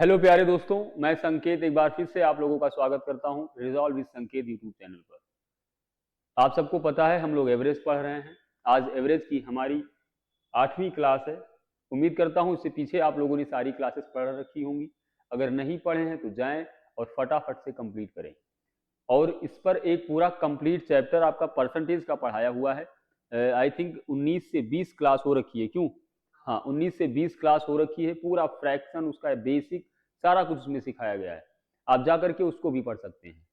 Hello प्यारे दोस्तों, मैं संकेत एक बार फिर से आप लोगों का स्वागत करता हूं रिजॉल्व विद संकेत यूट्यूब चैनल पर। आप सबको पता है हम लोग एवरेज पढ़ रहे हैं। आज एवरेज की हमारी 8वीं क्लास है। उम्मीद करता हूं इससे पीछे आप लोगों ने सारी क्लासेस पढ़ रखी होंगी। अगर नहीं पढ़े हैं तो जाएं और फटाफट से कंप्लीट करें। और इस पर एक पूरा कंप्लीट चैप्टर आपका परसेंटेज का पढ़ाया हुआ है। आई थिंक 19 से 20 क्लास हो रखी है। क्यों? हाँ, 19 से 20 क्लास हो रखी है। पूरा फ्रैक्शन, उसका बेसिक सारा कुछ उसमें सिखाया गया है। आप जा करके उसको भी पढ़ सकते हैं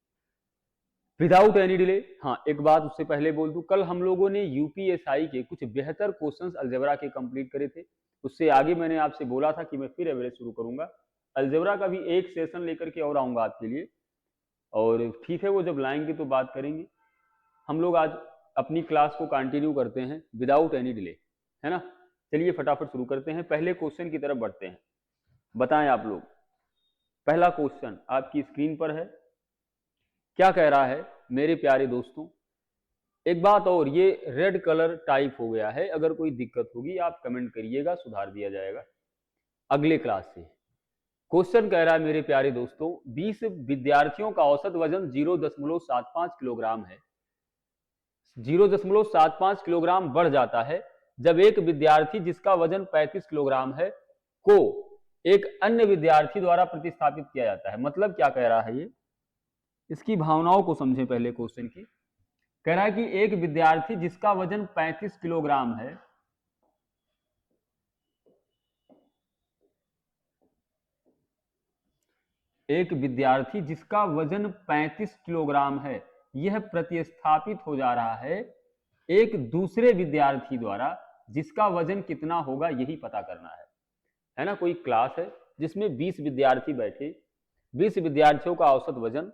विदाउट एनी डिले। हाँ, एक बात उससे पहले बोल दूं, कल हम लोगों ने यूपीएसआई के कुछ बेहतर क्वेश्चंस अलजेब्रा के कंप्लीट करे थे। उससे आगे मैंने आपसे बोला था कि मैं फिर एवरेज शुरू करूंगा। अलजेब्रा का भी एक सेशन लेकर के और आऊंगा आपके लिए। और ठीक है, वो जब लाएंगे तो बात करेंगे। हम लोग आज अपनी क्लास को कंटिन्यू करते हैं विदाउट एनी डिले, है ना। चलिए फटाफट शुरू करते हैं। पहले क्वेश्चन की तरफ बढ़ते हैं। बताएं आप लोग, पहला क्वेश्चन आपकी स्क्रीन पर है। क्या कह रहा है मेरे प्यारे दोस्तों? एक बात और, ये रेड कलर टाइप हो गया है। अगर कोई दिक्कत होगी आप कमेंट करिएगा, सुधार दिया जाएगा अगले क्लास से। क्वेश्चन कह रहा है मेरे प्यारे दोस्तों, 20 विद्यार्थियों का औसत वजन 0.75 किलोग्राम है। 0.75 किलोग्राम बढ़ जाता है जब एक विद्यार्थी जिसका वजन 35 किलोग्राम है को एक अन्य विद्यार्थी द्वारा प्रतिस्थापित किया जाता है। मतलब क्या कह रहा है ये, इसकी भावनाओं को समझें पहले क्वेश्चन की। कह रहा है कि एक विद्यार्थी जिसका वजन 35 किलोग्राम है, एक विद्यार्थी जिसका वजन 35 किलोग्राम है, यह प्रतिस्थापित हो जा रहा है एक दूसरे विद्यार्थी द्वारा जिसका वजन कितना होगा यही पता करना है ना। कोई क्लास है जिसमें 20 विद्यार्थी बैठे, 20 विद्यार्थियों का औसत वजन,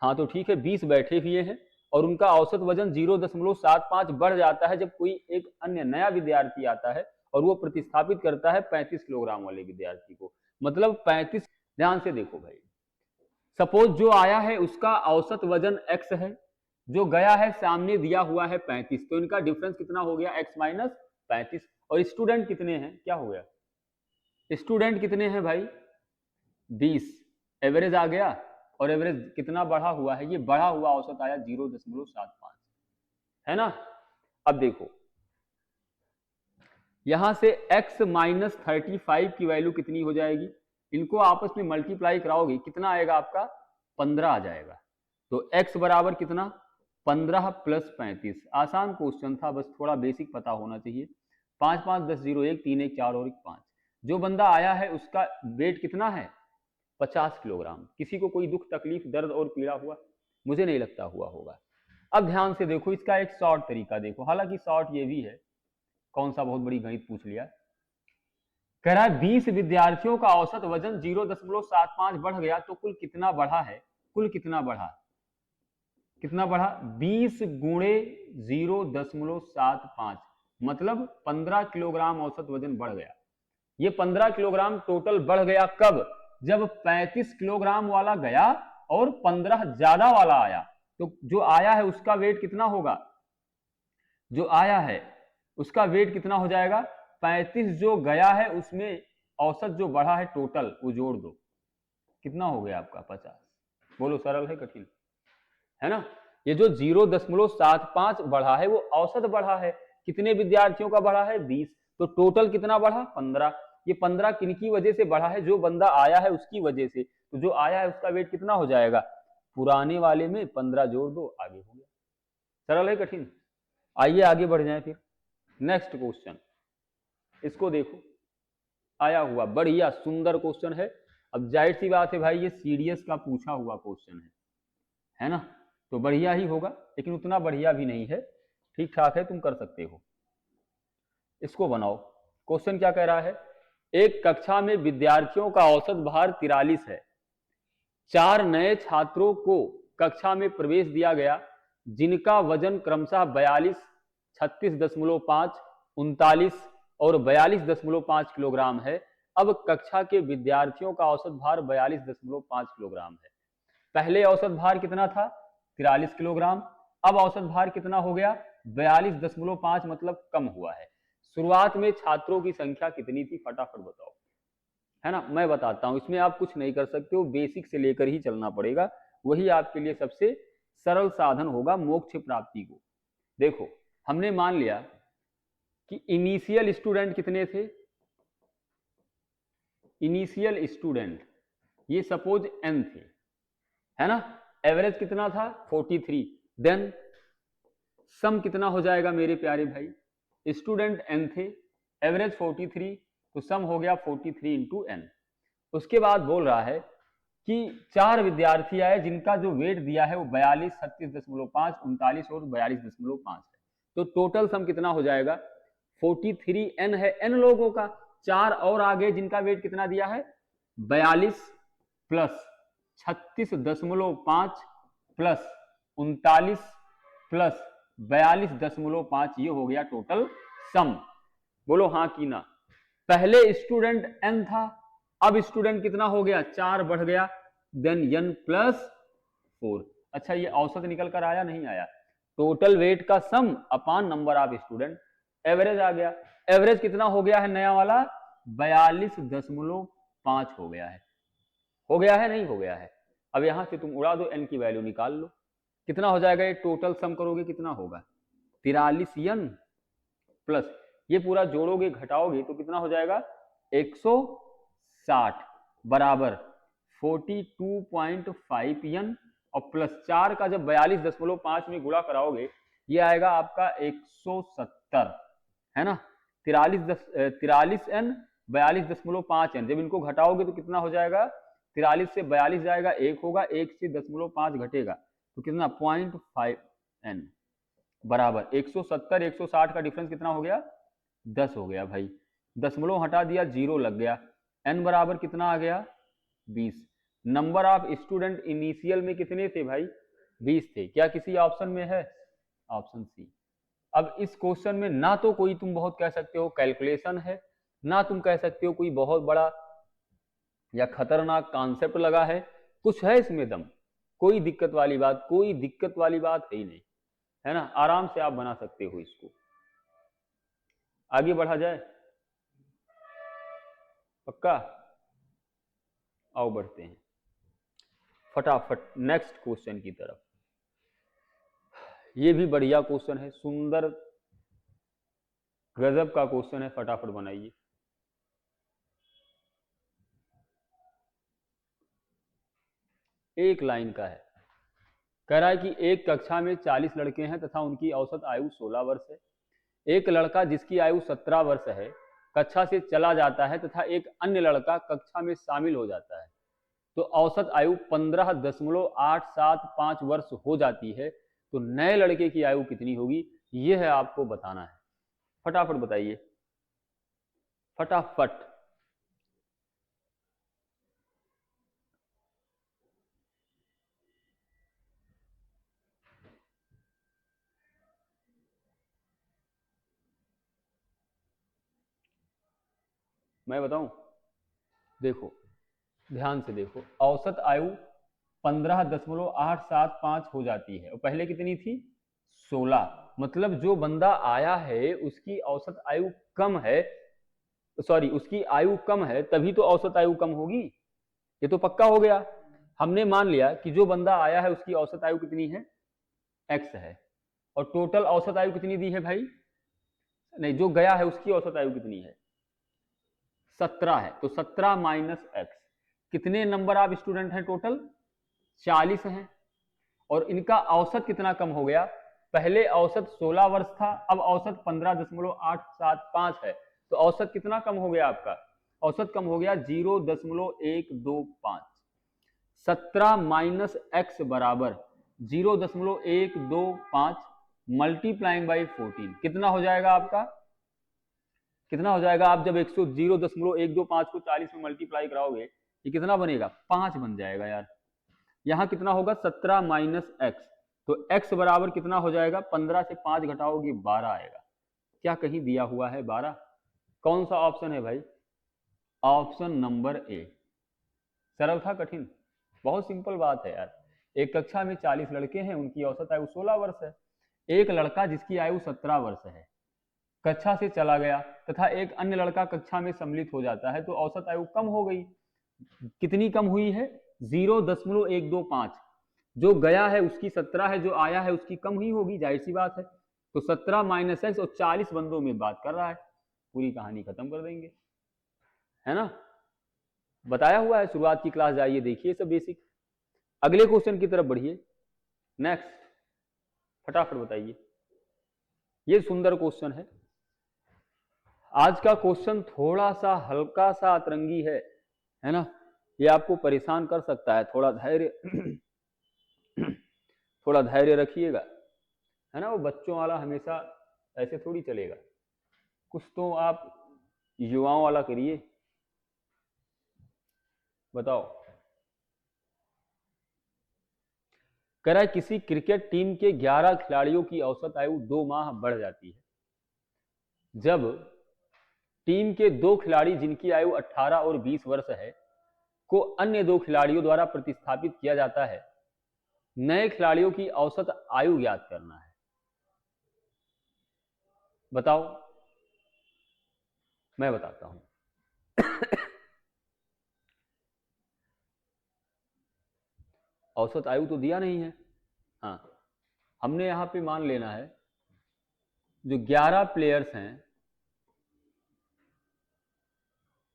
हाँ तो ठीक है 20 बैठे हुए हैं और उनका औसत वजन 0.75 बढ़ जाता है जब कोई एक अन्य नया विद्यार्थी आता है और वो प्रतिस्थापित करता है 35 किलोग्राम वाले विद्यार्थी को। मतलब 35, ध्यान से देखो भाई, सपोज जो आया है उसका औसत वजन x है, जो गया है सामने दिया हुआ है 35, तो इनका डिफरेंस कितना हो गया? x minus 35। और स्टूडेंट कितने हैं? क्या हो गया? स्टूडेंट कितने हैं भाई? 20। एवरेज आ गया, और एवरेज कितना बढ़ा हुआ है? ये बढ़ा हुआ औसत आया 0.75, है ना। अब देखो यहां से x माइनस 35 की वैल्यू कितनी हो जाएगी? इनको आपस में मल्टीप्लाई कराओगे, कितना आएगा आपका? 15 आ जाएगा। तो x बराबर कितना? 15 प्लस 35। आसान क्वेश्चन था, बस थोड़ा बेसिक पता होना चाहिए। 5 5 10 0 1 3 1 4 और 1 5। जो बंदा आया है उसका वेट कितना है? 50 किलोग्राम। किसी को कोई दुख तकलीफ दर्द और पीड़ा हुआ? मुझे नहीं लगता हुआ होगा। अब ध्यान से देखो, इसका एक शॉर्ट तरीका देखो, हालांकि शॉर्ट ये भी है। कौन सा बहुत बड़ी गणित पूछ लिया। कह रहा है 20 विद्यार्थियों का औसत वजन 0.75 बढ़ गया तो कुल कितना बढ़ा है? कुल कितना बढ़ा? कितना बढ़ा? 20 गुणे 0.75, मतलब 15 किलोग्राम औसत वजन बढ़ गया। ये 15 किलोग्राम टोटल बढ़ गया कब? जब 35 किलोग्राम वाला गया और 15 ज्यादा वाला आया। तो जो आया है उसका वेट कितना होगा? जो आया है उसका वेट कितना हो जाएगा? 35 जो गया है उसमें औसत जो बढ़ा है टोटल वो जोड़ दो, कितना हो गया आपका? 50। बोलो, सरल है कठिन है ना। ये जो 0.75 बढ़ा है वो औसत बढ़ा है। कितने विद्यार्थियों का बढ़ा है? 20। तो टोटल कितना बढ़ा? 15। ये 15 किनकी वजह से बढ़ा है? जो बंदा आया है उसकी वजह से। तो जो आया है उसका वेट कितना हो जाएगा? पुराने वाले में 15 जोड़ दो, आगे हो गया। सरल है कठिन? आइए आगे बढ़ जाए फिर। नेक्स्ट क्वेश्चन, इसको देखो, आया हुआ बढ़िया सुंदर क्वेश्चन है। अब जाहिर सी बात है भाई, ये सीडीएस का पूछा हुआ क्वेश्चन है ना, तो बढ़िया ही होगा, लेकिन उतना बढ़िया भी नहीं है, ठीक ठाक है, तुम कर सकते हो। इसको बनाओ। क्वेश्चन क्या कह रहा है? एक कक्षा में विद्यार्थियों का औसत भार 43 है। 4 नए छात्रों को कक्षा में प्रवेश दिया गया जिनका वजन क्रमशः 42, 36.5, 39 और 42.5 किलोग्राम है। अब कक्षा के विद्यार्थियों का औसत भार 42.5 किलोग्राम है। पहले औसत भार कितना था? 43 किलोग्राम। अब औसत भार कितना हो गया? 42.5, मतलब कम हुआ है। शुरुआत में छात्रों की संख्या कितनी थी? फटाफट बताओ। है ना। मैं बताता हूं, इसमें आप कुछ नहीं कर सकते हो, बेसिक से लेकर ही चलना पड़ेगा, वही आपके लिए सबसे सरल साधन होगा मोक्ष प्राप्ति को। देखो हमने मान लिया कि इनिशियल स्टूडेंट कितने थे, इनिशियल स्टूडेंट ये सपोज n थे, है ना। एवरेज कितना था 43, देन सम कितना हो जाएगा मेरे प्यारे भाई, स्टूडेंट n थे, एवरेज 43, तो सम हो गया 43 इंटू n। उसके बाद बोल रहा है कि 4 विद्यार्थी आए जिनका जो वेट दिया है वो 42, 36.5, 39 और 42.5 है। तो टोटल सम कितना हो जाएगा 43n है, n लोगों का, 4 और आगे जिनका वेट कितना दिया है 42 प्लस 36.5 प्लस 39 प्लस 42.5, ये हो गया टोटल सम। बोलो हाँ कि ना। पहले स्टूडेंट n था, अब स्टूडेंट कितना हो गया 4 बढ़ गया, देन n प्लस 4। अच्छा ये औसत निकल कर आया नहीं आया, टोटल वेट का सम अपान नंबर ऑफ स्टूडेंट, एवरेज आ गया। एवरेज कितना हो गया है नया वाला 42.5 हो गया है, हो गया है नहीं हो गया है। अब यहां से तुम उड़ा दो, n की वैल्यू निकाल लो, कितना हो जाएगा, ये टोटल सम करोगे कितना होगा 43n प्लस ये पूरा जोड़ोगे घटाओगे तो कितना हो जाएगा 160 बराबर 42.5n और प्लस 4 का जब 42.5 में गुणा कराओगे ये आएगा आपका 170, है ना। 43n 42.5n, जब इनको घटाओगे तो कितना हो जाएगा 43 से 42 जाएगा, 1 होगा, 1 से 0.5 घटेगा तो कितना 0.5n बराबर 170, 160 का डिफरेंस कितना हो गया 10 हो गया भाई, दशमलव हटा दिया 0 लग गया, n बराबर कितना आ गया 20। नंबर ऑफ स्टूडेंट इनिशियल में कितने थे भाई 20 थे, क्या किसी ऑप्शन में है, ऑप्शन सी। अब इस क्वेश्चन में ना तो कोई तुम बहुत कह सकते हो कैलकुलेशन है, ना तुम कह सकते हो कोई बहुत बड़ा या खतरनाक कॉन्सेप्ट लगा है, कुछ है इसमें दम, कोई दिक्कत वाली बात, कोई दिक्कत वाली बात है ही नहीं, है ना। आराम से आप बना सकते हो इसको। आगे बढ़ा जाए, पक्का, आओ बढ़ते हैं फटाफट नेक्स्ट क्वेश्चन की तरफ। ये भी बढ़िया क्वेश्चन है, सुंदर गजब का क्वेश्चन है, फटाफट बनाइए। एक लाइन का है, कह रहा है कि एक कक्षा में 40 लड़के हैं तथा उनकी औसत आयु 16 वर्ष है। एक लड़का जिसकी आयु 17 वर्ष है कक्षा से चला जाता है तथा एक अन्य लड़का कक्षा में शामिल हो जाता है, तो औसत आयु 15.875 वर्ष हो जाती है, तो नए लड़के की आयु कितनी होगी, यह है आपको बताना है। फटाफट बताइए, फटाफट। मैं बताऊं, देखो ध्यान से देखो, औसत आयु 15.875 हो जाती है और पहले कितनी थी 16, मतलब जो बंदा आया है उसकी औसत आयु कम है, सॉरी उसकी आयु कम है तभी तो औसत आयु कम होगी, ये तो पक्का हो गया। हमने मान लिया कि जो बंदा आया है उसकी औसत आयु कितनी है x है, और टोटल औसत आयु कितनी दी है भाई, नहीं जो गया है उसकी औसत आयु कितनी है 17 है, तो 17 माइनस एक्स, कितने नंबर ऑफ स्टूडेंट हैं टोटल 40 हैं, और इनका औसत कितना कम हो गया, पहले औसत 16 वर्ष था, अब औसत 15.875 है, तो औसत कितना कम हो गया आपका, औसत कम हो गया 0.125। 17 माइनस एक्स बराबर 0.125 मल्टीप्लाइंग बाई 14, कितना हो जाएगा आपका, कितना हो जाएगा, आप जब 0.125 को 40 में मल्टीप्लाई कराओगे ये कितना बनेगा 5 बन जाएगा यार। यहां कितना होगा 17 माइनस एक्स, तो x बराबर कितना हो जाएगा, 15 से 5 घटाओगे 12 आएगा, क्या कहीं दिया हुआ है 12, कौन सा ऑप्शन है भाई, ऑप्शन नंबर ए। सरल था कठिन, बहुत सिंपल बात है यार। एक कक्षा में 40 लड़के हैं, उनकी औसत आयु 16 वर्ष है, एक लड़का जिसकी आयु 17 वर्ष है, कक्षा से चला गया तथा एक अन्य लड़का कक्षा में सम्मिलित हो जाता है तो औसत आयु कम हो गई। कितनी कम हुई है? 0.125। जो गया है उसकी 17 है, जो आया है उसकी कम ही होगी, जाहिर सी बात है। तो 17 माइनस एक्स और 40 बंदों में बात कर रहा है। पूरी कहानी खत्म कर देंगे, है ना। बताया हुआ है, शुरुआत की क्लास जाइए देखिए सब बेसिक। अगले क्वेश्चन की तरफ बढ़िए। नेक्स्ट, फटाफट बताइए। ये सुंदर क्वेश्चन है। आज का क्वेश्चन थोड़ा सा हल्का सा अतरंगी है ना। ये आपको परेशान कर सकता है, थोड़ा धैर्य रखिएगा, है ना। वो बच्चों वाला हमेशा ऐसे थोड़ी चलेगा, कुछ तो आप युवाओं वाला करिए। बताओ, कह रहा है किसी क्रिकेट टीम के 11 खिलाड़ियों की औसत आयु 2 माह बढ़ जाती है जब टीम के 2 खिलाड़ी जिनकी आयु 18 और 20 वर्ष है को अन्य 2 खिलाड़ियों द्वारा प्रतिस्थापित किया जाता है। नए खिलाड़ियों की औसत आयु ज्ञात करना है। बताओ, मैं बताता हूं। औसत आयु तो दिया नहीं है। हाँ, हमने यहां पे मान लेना है जो 11 प्लेयर्स हैं,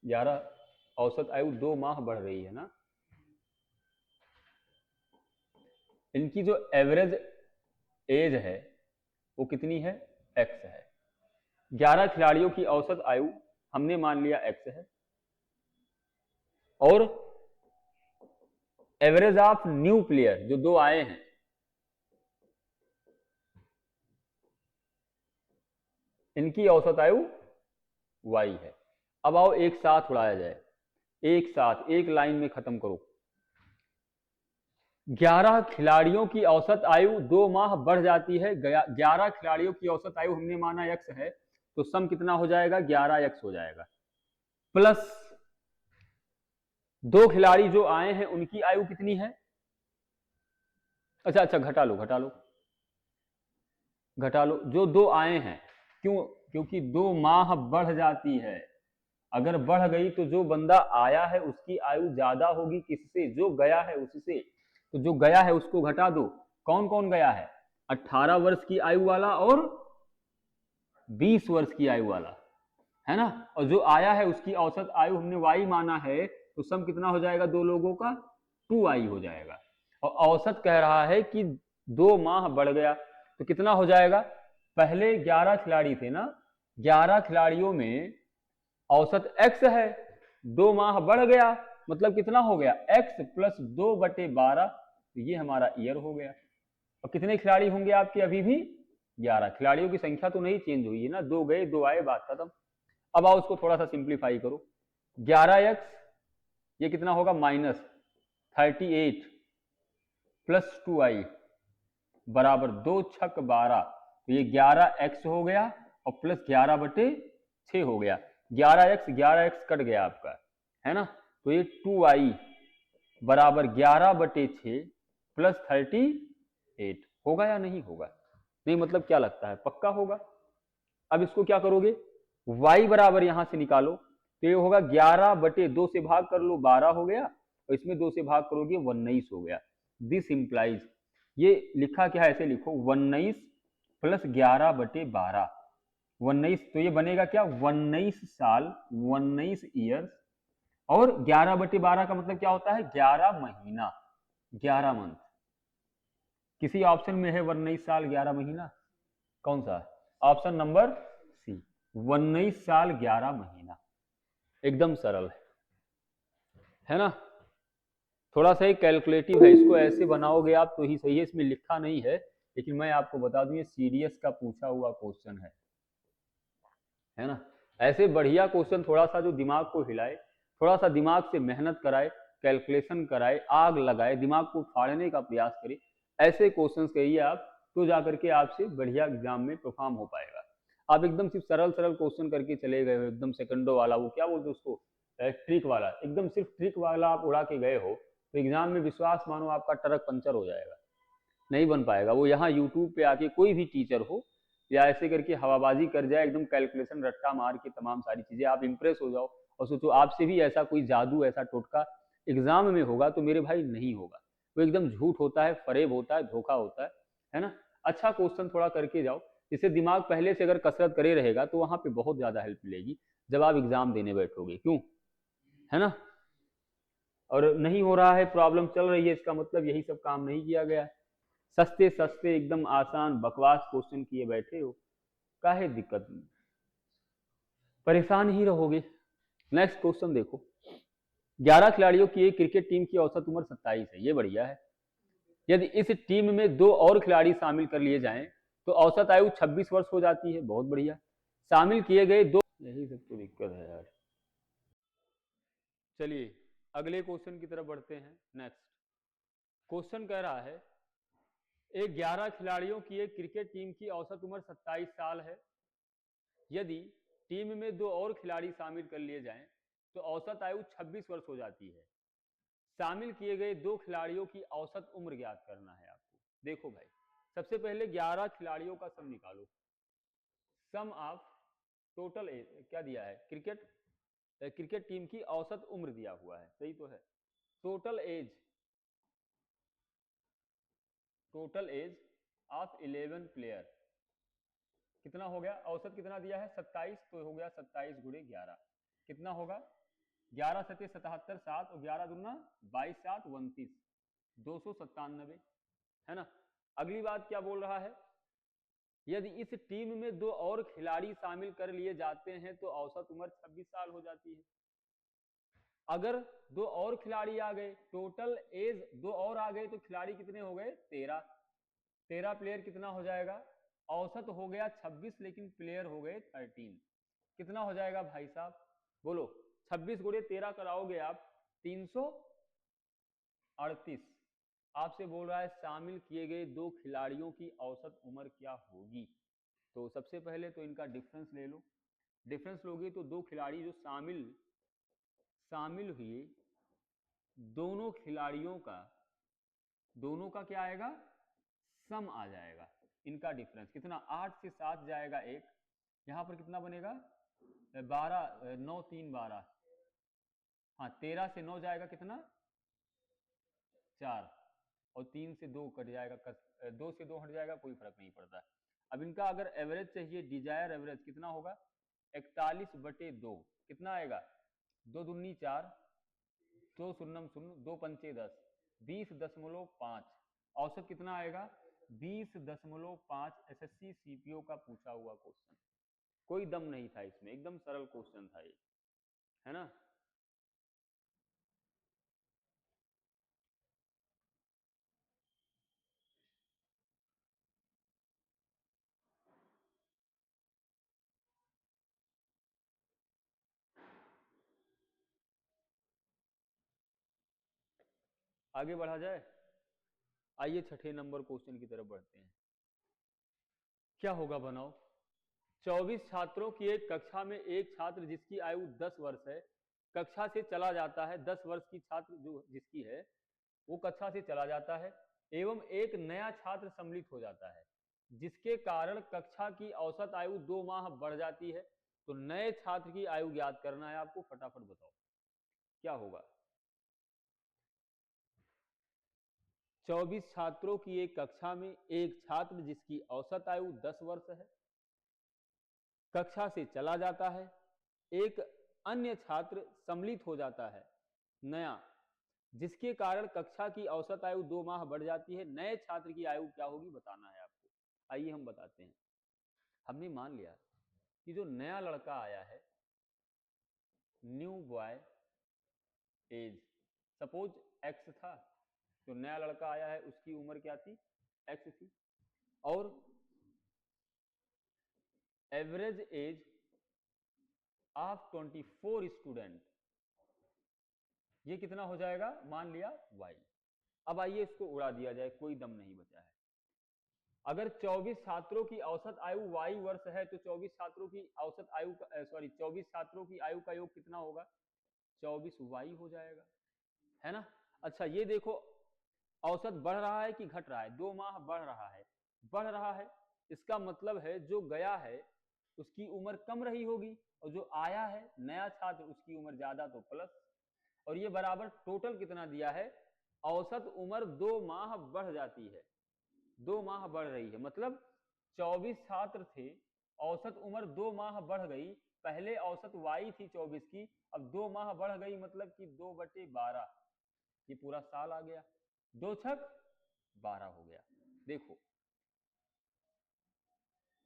11 औसत आयु 2 माह बढ़ रही है ना। इनकी जो एवरेज एज है वो कितनी है? एक्स है। 11 खिलाड़ियों की औसत आयु हमने मान लिया एक्स है, और एवरेज ऑफ न्यू प्लेयर जो 2 आए हैं इनकी औसत आयु वाई है। अब आओ एक साथ उड़ाया जाए, एक साथ एक लाइन में खत्म करो। 11 खिलाड़ियों की औसत आयु 2 माह बढ़ जाती है। 11 खिलाड़ियों की औसत आयु हमने माना एक्स है, तो सम कितना हो जाएगा? 11 एक्स हो जाएगा, प्लस 2 खिलाड़ी जो आए हैं उनकी आयु कितनी है? अच्छा, घटा लो जो 2 आए हैं। क्यों? क्योंकि 2 माह बढ़ जाती है। अगर बढ़ गई तो जो बंदा आया है उसकी आयु ज्यादा होगी किससे? जो गया है उससे। तो जो गया है उसको घटा दो। कौन कौन गया है? 18 वर्ष की आयु वाला और 20 वर्ष की आयु वाला, है ना। और जो आया है उसकी औसत आयु हमने वाई माना है, तो सम कितना हो जाएगा? 2 लोगों का 2i हो जाएगा। और औसत कह रहा है कि 2 माह बढ़ गया, तो कितना हो जाएगा? पहले 11 खिलाड़ी थे ना, 11 खिलाड़ियों में औसत x है, 2 माह बढ़ गया, मतलब कितना हो गया? x प्लस 2/12, तो ये हमारा ईयर हो गया। और कितने खिलाड़ी होंगे आपके? अभी भी 11 खिलाड़ियों की संख्या तो नहीं चेंज हुई है ना, 2 गए 2 आए, बात खत्म। अब आओ उसको थोड़ा सा सिंप्लीफाई करो। 11x ये कितना होगा? -38 प्लस 2i बराबर 2 छक 12, तो ये 11x हो गया और प्लस 11/6 हो गया। 11x कट गया आपका, है ना। तो ये 2i बराबर 11/6 प्लस 38 होगा या नहीं होगा? नहीं, मतलब क्या लगता है? पक्का होगा। अब इसको क्या करोगे? y बराबर यहां से निकालो, तो ये होगा 11/2 से भाग कर लो, 12 हो गया, और इसमें 2 से भाग करोगे 19 हो गया। दिस इंप्लाइज, ये लिखा क्या है? ऐसे लिखो 19 प्लस 11/12, 19, तो ये बनेगा क्या? 19 साल, 19 ईयर्स। और 11/12 का मतलब क्या होता है? 11 महीना, 11 मंथ। किसी ऑप्शन में है 19 साल 11 महीना? कौन सा? ऑप्शन नंबर सी, 19 साल 11 महीना। एकदम सरल है ना। थोड़ा सा ही कैलकुलेटिव है, इसको ऐसे बनाओगे आप तो ही सही है, इसमें लिखा नहीं है, लेकिन मैं आपको बता दूं ये सीडीएस का पूछा हुआ क्वेश्चन है ना। ऐसे बढ़िया क्वेश्चन थोड़ा सा जो दिमाग को हिलाए, थोड़ा सा दिमाग से मेहनत कराए, कैलकुलेशन कराए, आग लगाए, दिमाग को फाड़ने का प्रयास करे, ऐसे क्वेश्चंस करिए आप, तो जाकर के आपसे बढ़िया एग्जाम में परफॉर्म हो पाएगा। आप एकदम सिर्फ सरल क्वेश्चन करके चले गए हो, एकदम सेकंडों वाला, वो क्या बोलते उसको, ट्रिक वाला, एकदम सिर्फ ट्रिक वाला आप उड़ा के गए हो, तो एग्जाम में विश्वास मानो आपका ट्रक पंचर हो जाएगा, नहीं बन पाएगा। वो यहाँ यूट्यूब पे आके कोई भी टीचर हो, या ऐसे करके हवाबाजी कर जाए, एकदम कैलकुलेशन रट्टा मार के तमाम सारी चीजें, आप इंप्रेस हो जाओ और सोचो आपसे भी ऐसा कोई जादू, ऐसा टोटका एग्जाम में होगा, तो मेरे भाई नहीं होगा। वो एकदम झूठ होता है, फरेब होता है, धोखा होता है ना। अच्छा क्वेश्चन थोड़ा करके जाओ, इससे दिमाग पहले से अगर कसरत करे रहेगा तो वहां पे बहुत ज्यादा हेल्प मिलेगी जब आप एग्जाम देने बैठोगे, क्यों, है ना। और नहीं हो रहा है, प्रॉब्लम चल रही है, इसका मतलब यही सब काम नहीं किया गया है। सस्ते सस्ते एकदम आसान बकवास क्वेश्चन किए बैठे हो, काहे दिक्कत में परेशान ही रहोगे। नेक्स्ट क्वेश्चन देखो, 11 खिलाड़ियों की एक क्रिकेट टीम की औसत उम्र 27 है, ये बढ़िया है। यदि इस टीम में 2 और खिलाड़ी शामिल कर लिए जाएं तो औसत आयु 26 वर्ष हो जाती है, बहुत बढ़िया। शामिल किए गए 2, यही सब तो दिक्कत है यार। चलिए अगले क्वेश्चन की तरफ बढ़ते हैं। नेक्स्ट क्वेश्चन कह रहा है, एक 11 खिलाड़ियों की एक क्रिकेट टीम की औसत उम्र 27 साल है। यदि टीम में 2 और खिलाड़ी शामिल कर लिए जाएं तो औसत आयु 26 वर्ष हो जाती है। शामिल किए गए 2 खिलाड़ियों की औसत उम्र ज्ञात करना है आपको। देखो भाई, सबसे पहले 11 खिलाड़ियों का सम निकालो। सम ऑफ टोटल एज क्या दिया है, क्रिकेट टीम की औसत उम्र दिया हुआ है, सही तो है। टोटल एज ऑफ 11 प्लेयर कितना हो गया, औसत कितना दिया है 27, तो हो गया 27 गुणे 11, कितना होगा 11 सत्ते 77, 7 और 11 दूना 22, 7 29, 297, है ना। अगली बात क्या बोल रहा है, यदि इस टीम में 2 और खिलाड़ी शामिल कर लिए जाते हैं तो औसत उम्र 26 साल हो जाती है। अगर 2 और खिलाड़ी आ गए, टोटल एज 2 और आ गए, तो खिलाड़ी कितने हो गए 13 प्लेयर कितना हो जाएगा, औसत हो गया 26 लेकिन प्लेयर हो गए 13, कितना हो जाएगा भाई साहब बोलो, 26 गुणे 13 कराओगे आप 338। आपसे बोल रहा है शामिल किए गए 2 खिलाड़ियों की औसत उम्र क्या होगी। तो सबसे पहले तो इनका डिफरेंस ले लो, डिफरेंस लोगे तो 2 खिलाड़ी जो शामिल हुए, दोनों खिलाड़ियों का क्या आएगा, सम आ जाएगा। इनका डिफरेंस कितना, 8 से 7 जाएगा एक, यहां पर कितना बनेगा 12, 9 3 12, हाँ 13 से 9 जाएगा कितना 4, और 3 से 2 कट जाएगा, 2 से 2 हट जाएगा, कोई फर्क नहीं पड़ता। अब इनका अगर एवरेज चाहिए, डिजायर एवरेज कितना होगा 41/2, कितना आएगा 2 दूनी 4, 2 शून्यम 0, 2 पंचे 10, 20.5, औसत कितना आएगा 20.5। एसएससी सीपीओ का पूछा हुआ क्वेश्चन, कोई दम नहीं था इसमें, एकदम सरल क्वेश्चन था ये, है ना। आगे बढ़ा जाए, आइए छठे नंबर क्वेश्चन की तरफ बढ़ते हैं। क्या होगा बनाओ, 24 छात्रों की एक कक्षा में एक छात्र जिसकी आयु 10 वर्ष है कक्षा से चला जाता है, 10 वर्ष की छात्र जो जिसकी है वो कक्षा से चला जाता है, एवं एक नया छात्र सम्मिलित हो जाता है, जिसके कारण कक्षा की औसत आयु 2 माह बढ़ जाती है। तो नए छात्र की आयु ज्ञात करना है आपको, फटाफट बताओ क्या होगा। 24 छात्रों की एक कक्षा में एक छात्र जिसकी औसत आयु 10 वर्ष है कक्षा से चला जाता है, एक अन्य छात्र सम्मिलित हो जाता है नया, जिसके कारण कक्षा की औसत आयु 2 माह बढ़ जाती है। नए छात्र की आयु क्या होगी बताना है आपको। आइए हम बताते हैं। हमने मान लिया कि जो नया लड़का आया है, new boy as, suppose x था, जो नया लड़का आया है उसकी उम्र क्या थी एक्स थी, और एवरेज एज ऑफ 24 स्टूडेंट, ये कितना हो जाएगा मान लिया वाई। अब आइए इसको उड़ा दिया जाए, कोई दम नहीं बचा है। अगर 24 छात्रों की औसत आयु वाई वर्ष है तो 24 छात्रों की औसत आयु 24 छात्रों की आयु का योग कितना होगा 24 वाई हो जाएगा, है ना। अच्छा ये देखो, औसत बढ़ रहा है कि घट रहा है, 2 माह बढ़ रहा है, बढ़ रहा है, इसका मतलब है जो गया है उसकी उम्र कम रही होगी और जो आया है नया छात्र उसकी उम्र ज्यादा, तो प्लस। और ये बराबर टोटल कितना दिया है, औसत उम्र 2 माह बढ़ जाती है, 2 माह बढ़ रही है, मतलब 24 छात्र थे, औसत उम्र 2 माह बढ़ गई। पहले औसत वाई थी 24 की, अब 2 माह बढ़ गई, मतलब कि 2/12, ये पूरा साल आ गया, 2 छक 12 हो गया। देखो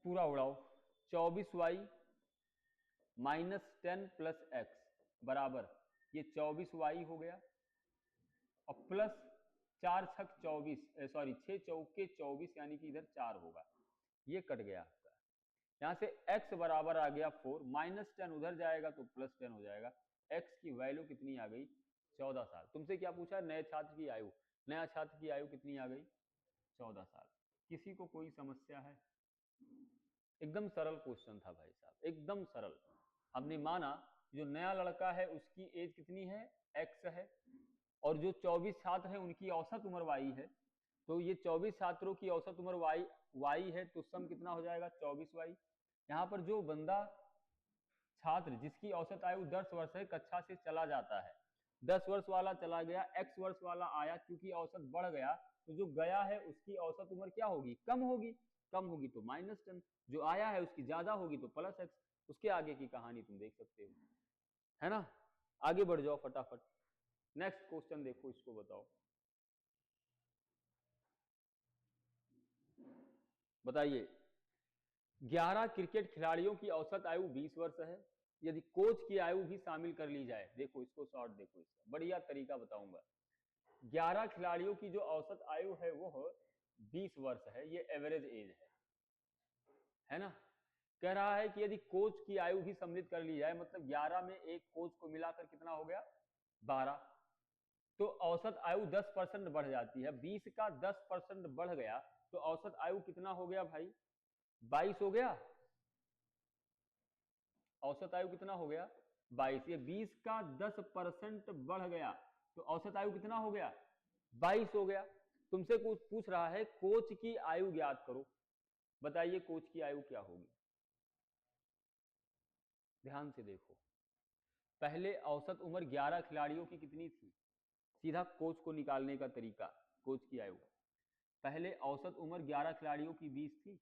पूरा उड़ाओ, 24y -10 + x बराबर ये 24y हो गया, और प्लस 4 छक 24, सॉरी 6 चौके 24, यानी कि इधर 4 होगा, ये कट गया आपका। यहां से x बराबर आ गया 4, -10 उधर जाएगा तो +10 हो जाएगा। x की वैल्यू कितनी आ गई, 14 साल। तुमसे क्या पूछा, नए छात्र की आयु, नया छात्र की आयु कितनी आ गई, 14 साल। किसी को कोई समस्या है? एकदम सरल क्वेश्चन था भाई साहब, एकदम सरल। हमने माना जो नया लड़का है उसकी एज कितनी है, x है, और जो 24 छात्र हैं उनकी औसत उम्र y है, तो ये 24 छात्रों की औसत उम्र y है, तो सम कितना हो जाएगा, 24y। यहाँ पर जो बंदा छात्र जिसकी औसत आयु 10 वर्ष है कक्षा से चला जाता है, 10 वर्ष वाला चला गया, x वर्ष वाला आया, क्योंकि औसत बढ़ गया, तो जो गया है उसकी औसत उम्र क्या होगी, कम होगी, कम होगी तो -10, जो आया है उसकी ज्यादा होगी तो +x। उसके आगे की कहानी तुम देख सकते हो, है ना। आगे बढ़ जाओ फटाफट, नेक्स्ट क्वेश्चन देखो, इसको बताओ, बताइए 11 क्रिकेट खिलाड़ियों की औसत आयु 20 वर्ष है, यदि कोच की आयु भी शामिल कर ली जाए, देखो इसको शॉर्ट, देखो इसका बढ़िया तरीका बताऊंगा। 11 खिलाड़ियों की जो औसत आयु है वो 20 वर्ष है, ये एवरेज एज है ना। कह रहा है कि यदि कोच की आयु भी सम्मिलित कर ली जाए, मतलब 11 में एक कोच को मिलाकर कितना हो गया, 12, तो औसत आयु 10% बढ़ जाती है। 20 का 10% बढ़ गया तो औसत आयु कितना हो गया भाई, 22 हो गया। औसत आयु कितना हो गया, 22। ये 20 का 10% बढ़ गया तो औसत आयु कितना हो गया, 22 हो गया। तुमसे कुछ पूछ रहा है कोच की आयु ज्ञात करो, बताइए कोच की आयु क्या होगी। ध्यान से देखो, पहले औसत उम्र 11 खिलाड़ियों की कितनी थी, सीधा कोच को निकालने का तरीका, कोच की आयु, पहले औसत उम्र 11 खिलाड़ियों की 20 थी,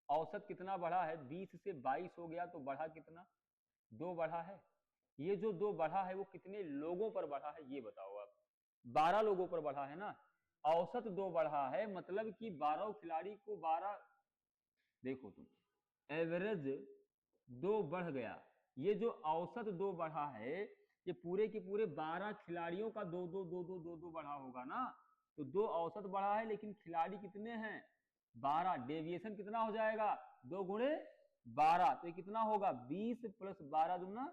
औसत कितना बढ़ा है, 20 से 22 हो गया, तो बढ़ा कितना, 2 बढ़ा है। ये जो 2 बढ़ा है वो कितने लोगों पर बढ़ा है, ये बताओ आप। 12 लोगों पर बढ़ा है ना, औसत 2 बढ़ा है, मतलब कि 12 खिलाड़ी को 12, देखो तुम, एवरेज 2 बढ़ गया, ये जो औसत 2 बढ़ा है ये पूरे के पूरे 12 खिलाड़ियों का 2 बढ़ा होगा ना, तो 2 औसत बढ़ा है, लेकिन खिलाड़ी कितने हैं, 12, डेविएशन कितना हो जाएगा, 2 गुणे 12, तो ये कितना होगा, 20 + 12 दूना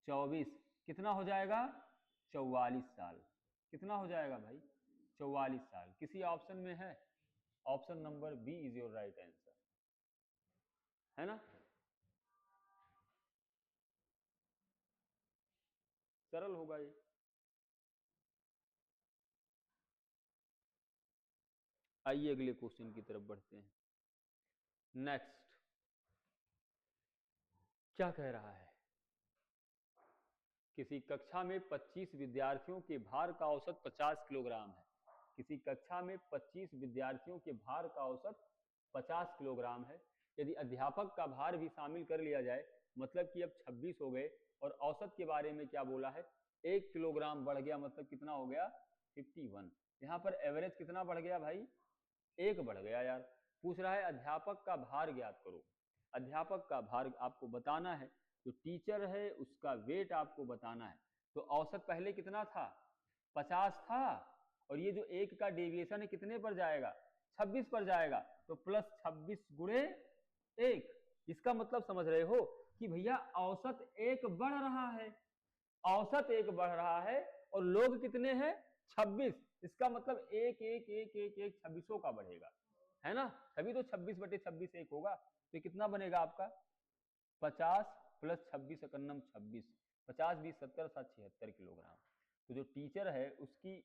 24, कितना हो जाएगा, 44 साल। कितना हो जाएगा भाई, 44 साल। किसी ऑप्शन में है, option number B is your right answer, है ना। सरल होगा ये। आइए अगले क्वेश्चन की तरफ बढ़ते हैं। नेक्स्ट क्या कह रहा है, किसी कक्षा में 25 विद्यार्थियों के भार का औसत 50 किलोग्राम है, किसी कक्षा में 25 विद्यार्थियों के भार का औसत 50 किलोग्राम है, यदि अध्यापक का भार भी शामिल कर लिया जाए, मतलब कि अब 26 हो गए, और औसत के बारे में क्या बोला है, 1 किलोग्राम बढ़ गया, मतलब कितना हो गया, 51। यहाँ पर एवरेज कितना बढ़ गया भाई, 1 बढ़ गया यार। पूछ रहा है अध्यापक का भार ज्ञात करो, अध्यापक का भार आपको बताना है, जो टीचर है उसका वेट आपको बताना है। तो औसत पहले कितना था, 50 था, और ये जो 1 का डेविएशन है कितने पर जाएगा, 26 पर जाएगा, तो +26 गुणे 1। इसका मतलब समझ रहे हो कि भैया औसत 1 बढ़ रहा है, औसत 1 बढ़ रहा है, और लोग कितने हैं, 26। इसका मतलब 1 1 1 1 1 26 का बढ़ेगा, है ना, तभी तो 26/26 1 होगा। तो कितना बनेगा आपका, 50 + 26 एकन्नम 26, 50 20 70 7 76 किलोग्राम। तो जो टीचर है उसकी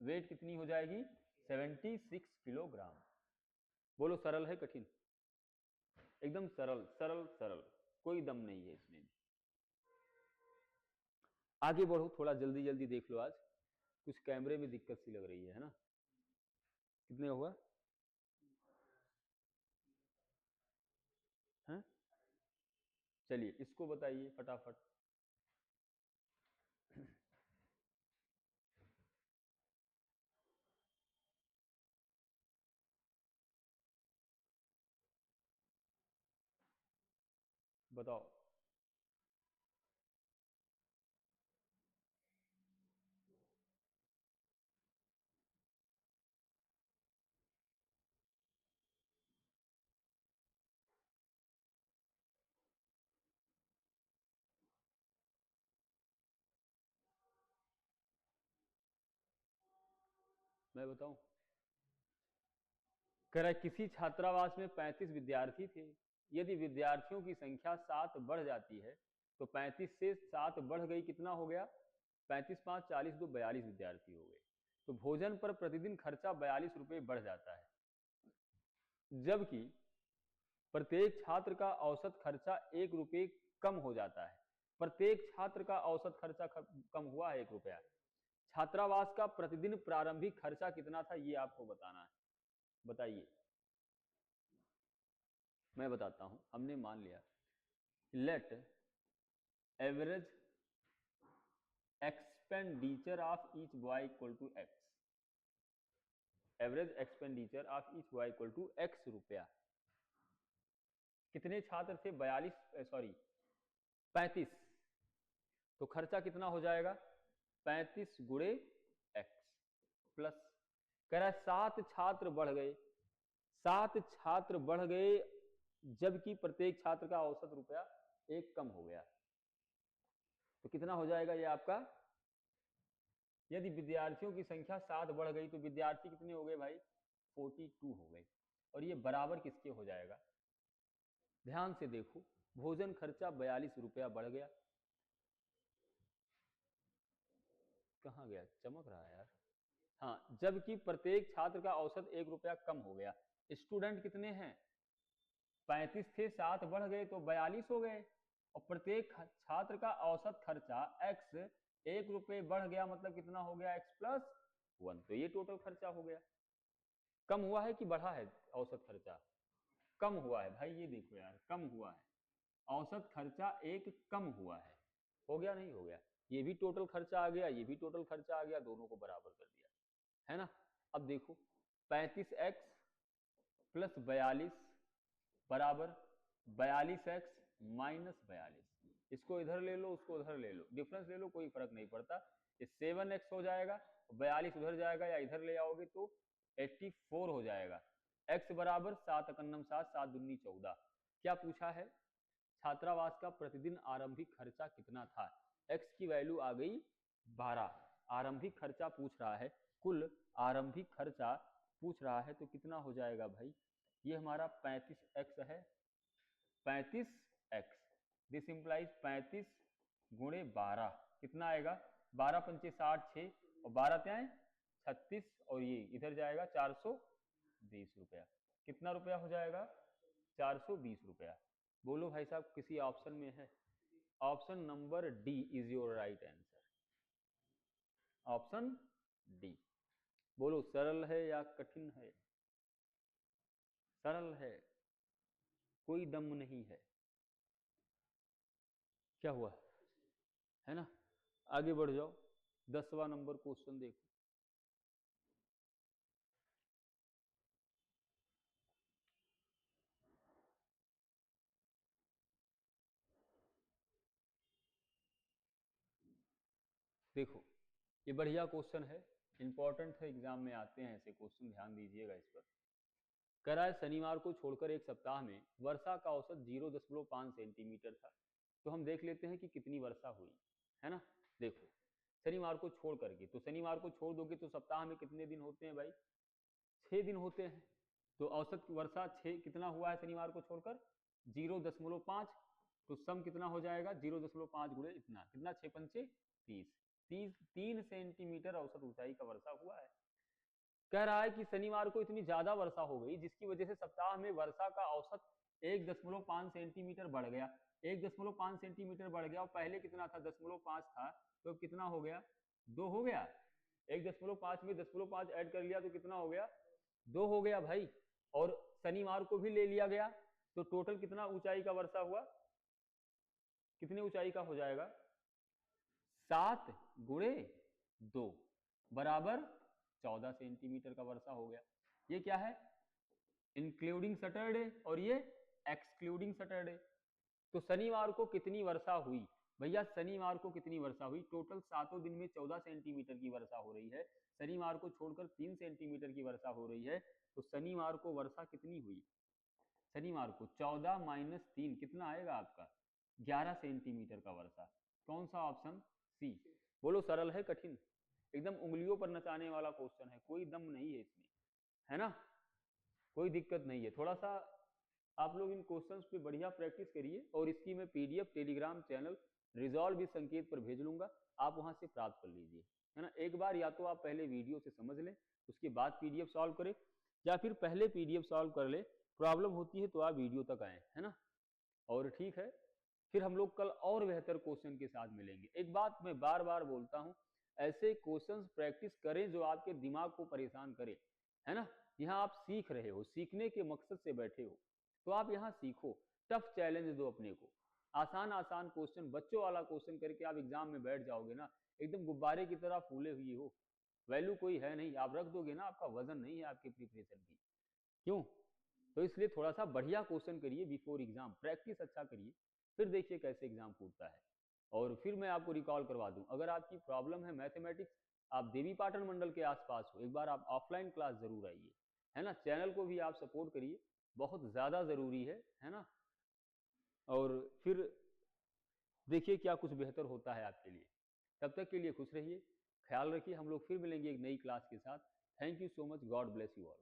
वेट कितनी हो जाएगी, 76 किलोग्राम। बोलो सरल है कठिन? एकदम सरल सरल सरल, कोई दम नहीं है इसमें। आगे बढ़ो, थोड़ा जल्दी जल्दी देख लो, आज कुछ कैमरे में दिक्कत सी लग रही है ना। कितने हुआ? हैं? चलिए इसको बताइए फटाफट। बताओ। मैं बताऊं? कह रहा है किसी छात्रावास में 35 विद्यार्थी थे। यदि विद्यार्थियों की संख्या 7 बढ़ जाती है तो 35 से 7 बढ़ गई, कितना हो गया? 35 5 40, 2 42 विद्यार्थी हो गए। तो भोजन पर प्रतिदिन खर्चा 42 रुपये बढ़ जाता है, जबकि प्रत्येक छात्र का औसत खर्चा 1 रुपये कम हो जाता है। प्रत्येक छात्र का औसत खर्चा कम हुआ है 1 रुपया। छात्रावास का प्रतिदिन प्रारंभिक खर्चा कितना था, ये आपको बताना है। बताइए। मैं बताता हूं। हमने मान लिया let average expenditure of each boy equal to x. Average expenditure of each boy equal to x रुपया। कितने छात्र थे? 42, सॉरी 35। तो खर्चा कितना हो जाएगा? 35 गुणे एक्स प्लस, कह रहा है 7 छात्र बढ़ गए। 7 छात्र बढ़ गए जबकि प्रत्येक छात्र का औसत रुपया 1 कम हो गया। तो कितना हो जाएगा ये आपका? यदि विद्यार्थियों की संख्या 7 बढ़ गई तो विद्यार्थी कितने हो गए भाई? 42 हो गए। और ये बराबर किसके हो जाएगा? ध्यान से देखो, भोजन खर्चा 42 रुपया बढ़ गया। कहां गया? चमक रहा है यार। हाँ, जबकि प्रत्येक छात्र का औसत 1 रुपया कम हो गया। स्टूडेंट कितने हैं? 35 थे, 7 बढ़ गए तो 42 हो गए। और प्रत्येक छात्र का औसत खर्चा x 1 रुपये बढ़ गया, मतलब कितना हो गया? x plus 1। तो ये टोटल खर्चा हो गया। कम हुआ है कि बढ़ा है औसत खर्चा? कम हुआ है भाई, ये देखो यार, कम हुआ है। औसत खर्चा 1 कम हुआ है। हो गया नहीं हो गया? ये भी टोटल खर्चा आ गया, ये भी टोटल खर्चा आ गया, दोनों को बराबर कर दिया, है ना। अब देखो 35x प्लस 42 बराबर 42x माइनस 42। इसको इधर ले लो, उसको उधर ले लो, डिफरेंस ले लो, कोई फर्क नहीं पड़ता। ये 7x हो जाएगा, 42 उधर जाएगा, या इधर ले आओगे तो 84 हो जाएगा। x बराबर 7 एकन्नम 7, 7 दूनी 14। क्या पूछा है? छात्रावास का प्रतिदिन आरंभिक खर्चा कितना था? x की वैल्यू आ गई 12। आरंभिक खर्चा पूछ रहा है, कुल आरंभिक खर्चा पूछ रहा है, तो कितना हो जाएगा भाई? ये हमारा 35x है। 35x, दिस इंप्लाइज 35 गुणे 12, कितना आएगा? 12 पंचे 60, 6 और 12 त्याए 36, और ये इधर जाएगा 420 रुपया। कितना रुपया हो जाएगा? 420 रुपया। बोलो भाई साहब, किसी ऑप्शन में है? Option number D is your right answer. Option D. बोलो सरल है या कठिन है? सरल है, कोई दम नहीं है। क्या हुआ? है ना। आगे बढ़ जाओ, 10वां नंबर क्वेश्चन देखो। देखो ये बढ़िया क्वेश्चन है, इंपॉर्टेंट है, एग्जाम में आते हैं ऐसे क्वेश्चन, ध्यान दीजिएगा इस पर। कह रहा है शनिवार को छोड़कर एक सप्ताह में वर्षा का औसत 0.5 सेंटीमीटर था। तो हम देख लेते हैं कि कितनी वर्षा हुई, है ना। देखो शनिवार को छोड़ करके, तो शनिवार को छोड़ दोगे तो सप्ताह में कितने दिन होते हैं भाई? 6 दिन होते हैं। तो औसत वर्षा 6 कितना हुआ है शनिवार को छोड़कर? 0.5। तो सम कितना हो जाएगा? 0.5 गुणे इतना, कितना? 6 पंचे 30, 3 सेंटीमीटर औसत ऊंचाई का वर्षा हुआ है। कह रहा है कि शनिवार को इतनी ज्यादा वर्षा हो गई जिसकी वजह से सप्ताह में वर्षा का औसत 1.5 सेंटीमीटर बढ़ गया। 1.5 सेंटीमीटर बढ़ गया, और पहले कितना था, 0.5 था, तो अब कितना हो गया, 2 हो गया। 1.5 में 0.5 ऐड कर लिया तो कितना हो गया, 2 हो गया भाई। और शनिवार को भी ले लिया गया, तो टोटल कितना ऊंचाई का वर्षा हुआ, कितने ऊंचाई का हो जाएगा, 7 गुणे 2 बराबर 14 सेंटीमीटर का वर्षा हो गया। ये क्या है, इंक्लूडिंग सैटरडे, और ये एक्सक्लूडिंग सैटरडे। तो शनिवार को कितनी वर्षा हुई भैया, शनिवार को कितनी वर्षा हुई, टोटल 7 दिन में 14 सेंटीमीटर की वर्षा हो रही है। शनिवार को छोड़कर 3 सेंटीमीटर की वर्षा हो रही है, तो शनिवार को वर्षा कितनी हुई, शनिवार को 14 माइनस 3 कितना आएगा आपका, 11 सेंटीमीटर का वर्षा। कौन सा ऑप्शन, सी। बोलो सरल है कठिन, एकदम उंगलियों पर नचाने वाला क्वेश्चन है, कोई दम नहीं है इसमें, है ना, कोई दिक्कत नहीं है। थोड़ा सा आप लोग इन क्वेश्चंस पे बढ़िया प्रैक्टिस करिए, और इसकी मैं पीडीएफ टेलीग्राम चैनल रिजॉल्व इस संकेत पर भेज लूंगा, आप वहां से प्राप्त कर लीजिए, है ना। एक बार या तो आप पहले वीडियो से समझ लें, उसके बाद पीडीएफ सॉल्व करें, या फिर पहले पीडीएफ सॉल्व कर ले, प्रॉब्लम होती है तो आप वीडियो तक आए, है ना। और ठीक है, फिर हम लोग कल और बेहतर क्वेश्चन के साथ मिलेंगे। एक बात मैं बार बार बोलता हूं, ऐसे क्वेश्चंस प्रैक्टिस करें जो आपके दिमाग को परेशान करे, है ना। यहाँ आप सीख रहे हो, सीखने के मकसद से बैठे हो, तो आप यहाँ सीखो, टफ चैलेंज दो अपने को, आसान आसान क्वेश्चन, बच्चों वाला क्वेश्चन करके आप एग्जाम में बैठ जाओगे ना, एकदम गुब्बारे की तरह फूले हुए हो, वैल्यू कोई है नहीं, आप रख दोगे ना, आपका वजन नहीं है आपके प्रिपरेशन की, क्यों। तो इसलिए थोड़ा सा बढ़िया क्वेश्चन करिए, बिफोर एग्जाम प्रैक्टिस अच्छा करिए, फिर देखिए कैसे एग्जाम फूटता है। और फिर मैं आपको रिकॉल करवा दूं, अगर आपकी प्रॉब्लम है मैथमेटिक्स, आप देवी पाटन मंडल के आसपास हो, एक बार आप ऑफलाइन क्लास जरूर आइए, है ना। चैनल को भी आप सपोर्ट करिए, बहुत ज्यादा जरूरी है ना। और फिर देखिए क्या कुछ बेहतर होता है आपके लिए। तब तक के लिए खुश रहिए, ख्याल रखिए, हम लोग फिर मिलेंगे एक नई क्लास के साथ। Thank you so much, God bless you all.